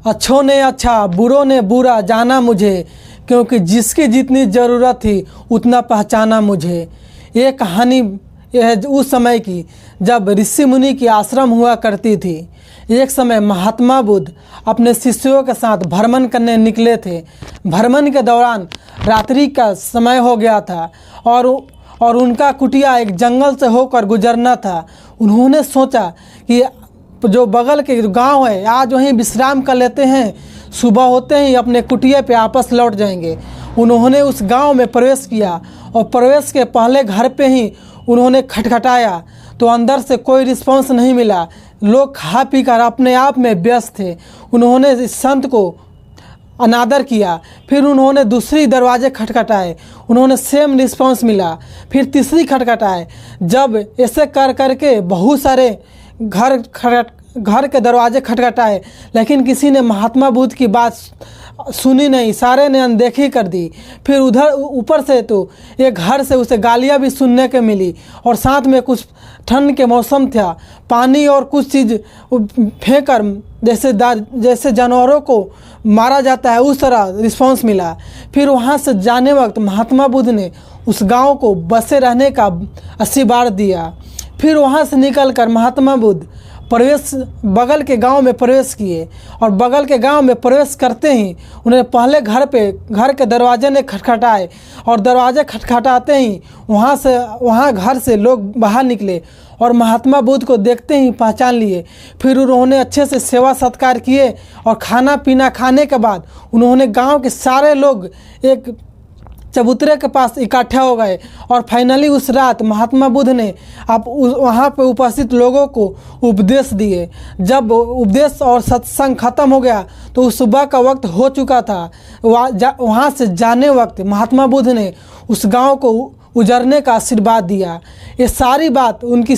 अच्छों ने अच्छा बुरों ने बुरा जाना मुझे, क्योंकि जिसकी जितनी ज़रूरत थी उतना पहचाना मुझे। ये कहानी यह उस समय की जब ऋषि मुनि की आश्रम हुआ करती थी। एक समय महात्मा बुद्ध अपने शिष्यों के साथ भ्रमण करने निकले थे। भ्रमण के दौरान रात्रि का समय हो गया था और उनका कुटिया एक जंगल से होकर गुजरना था। उन्होंने सोचा कि जो बगल के गांव है आज वहीं विश्राम कर लेते हैं, सुबह होते ही अपने कुटिया पे वापस लौट जाएंगे। उन्होंने उस गांव में प्रवेश किया और प्रवेश के पहले घर पे ही उन्होंने खटखटाया तो अंदर से कोई रिस्पांस नहीं मिला। लोग खा पी कर अपने आप में व्यस्त थे। उन्होंने इस संत को अनादर किया। फिर उन्होंने दूसरी दरवाजे खटखटाए, उन्होंने सेम रिस्पांस मिला। फिर तीसरी खटखटाए। जब ऐसे कर करके बहुत सारे घर के दरवाजे खटखटाए, लेकिन किसी ने महात्मा बुद्ध की बात सुनी नहीं, सारे ने अनदेखी कर दी। फिर उधर ऊपर से तो एक घर से उसे गालियाँ भी सुनने को मिली और साथ में कुछ ठंड के मौसम था, पानी और कुछ चीज़ फेंक कर जैसे जानवरों को मारा जाता है उस तरह रिस्पांस मिला। फिर वहाँ से जाने वक्त महात्मा बुद्ध ने उस गांव को बसे रहने का आशीर्वाद दिया। फिर वहाँ से निकलकर महात्मा बुद्ध बगल के गांव में प्रवेश किए और बगल के गांव में प्रवेश करते ही उन्हें पहले घर के दरवाजे ने खटखटाए और दरवाजे खटखटाते ही वहाँ घर से लोग बाहर निकले और महात्मा बुद्ध को देखते ही पहचान लिए। फिर उन्होंने अच्छे से सेवा सत्कार किए और खाना पीना खाने के बाद उन्होंने गांव के सारे लोग एक चबूतरे के पास इकट्ठा हो गए और फाइनली उस रात महात्मा बुद्ध ने वहाँ पे उपस्थित लोगों को उपदेश दिए। जब उपदेश और सत्संग खत्म हो गया तो उस सुबह का वक्त हो चुका था। वहाँ से जाने वक्त महात्मा बुद्ध ने उस गांव को उजरने का आशीर्वाद दिया। ये सारी बात उनकी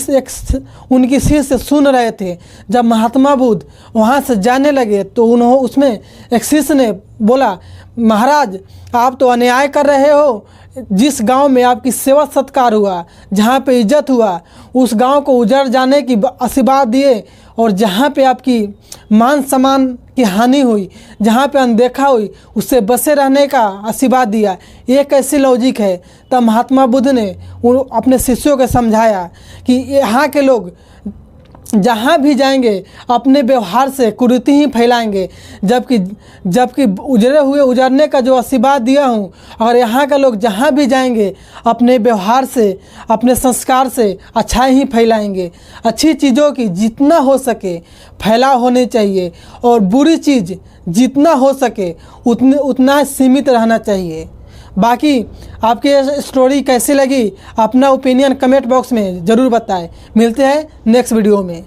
सिर से सुन रहे थे। जब महात्मा बुद्ध वहाँ से जाने लगे तो उसमें एक शिष्य ने बोला, महाराज आप तो अन्याय कर रहे हो। जिस गांव में आपकी सेवा सत्कार हुआ, जहाँ पे इज्जत हुआ, उस गांव को उजड़ जाने की आशीर्वाद दिए और जहाँ पे आपकी मान सम्मान की हानि हुई, जहाँ पे अनदेखा हुई, उससे बसे रहने का आशीर्वाद दिया। ये कैसी लॉजिक है? तब महात्मा बुद्ध ने अपने शिष्यों को समझाया कि यहाँ के लोग जहाँ भी जाएंगे अपने व्यवहार से कुरीति ही फैलाएंगे, जबकि उजरने का जो आशीर्वाद दिया हूँ, और यहाँ के लोग जहाँ भी जाएंगे अपने व्यवहार से अपने संस्कार से अच्छाई ही फैलाएंगे। अच्छी चीज़ों की जितना हो सके फैलाव होने चाहिए और बुरी चीज़ जितना हो सके उतना सीमित रहना चाहिए। बाकी आपकी ये स्टोरी कैसी लगी, अपना ओपिनियन कमेंट बॉक्स में ज़रूर बताएं। मिलते हैं नेक्स्ट वीडियो में।